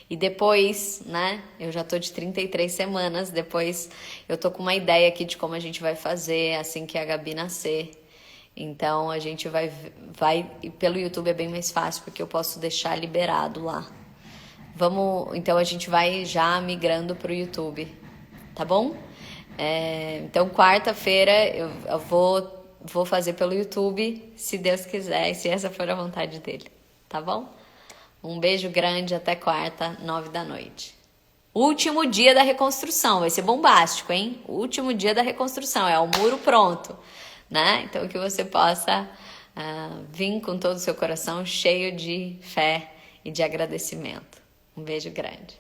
E depois, né, eu já tô de 33 semanas, depois eu tô com uma ideia aqui de como a gente vai fazer assim que a Gabi nascer. Então a gente vai pelo YouTube é bem mais fácil, porque eu posso deixar liberado lá. Então a gente vai já migrando pro YouTube, tá bom? Então quarta-feira eu vou fazer pelo YouTube, se Deus quiser, e se essa for a vontade dele, tá bom? Um beijo grande, até quarta, 9 da noite. Último dia da reconstrução, vai ser bombástico, hein? Último dia da reconstrução, é o muro pronto, né? Então que você possa vir com todo o seu coração cheio de fé e de agradecimento. Um beijo grande.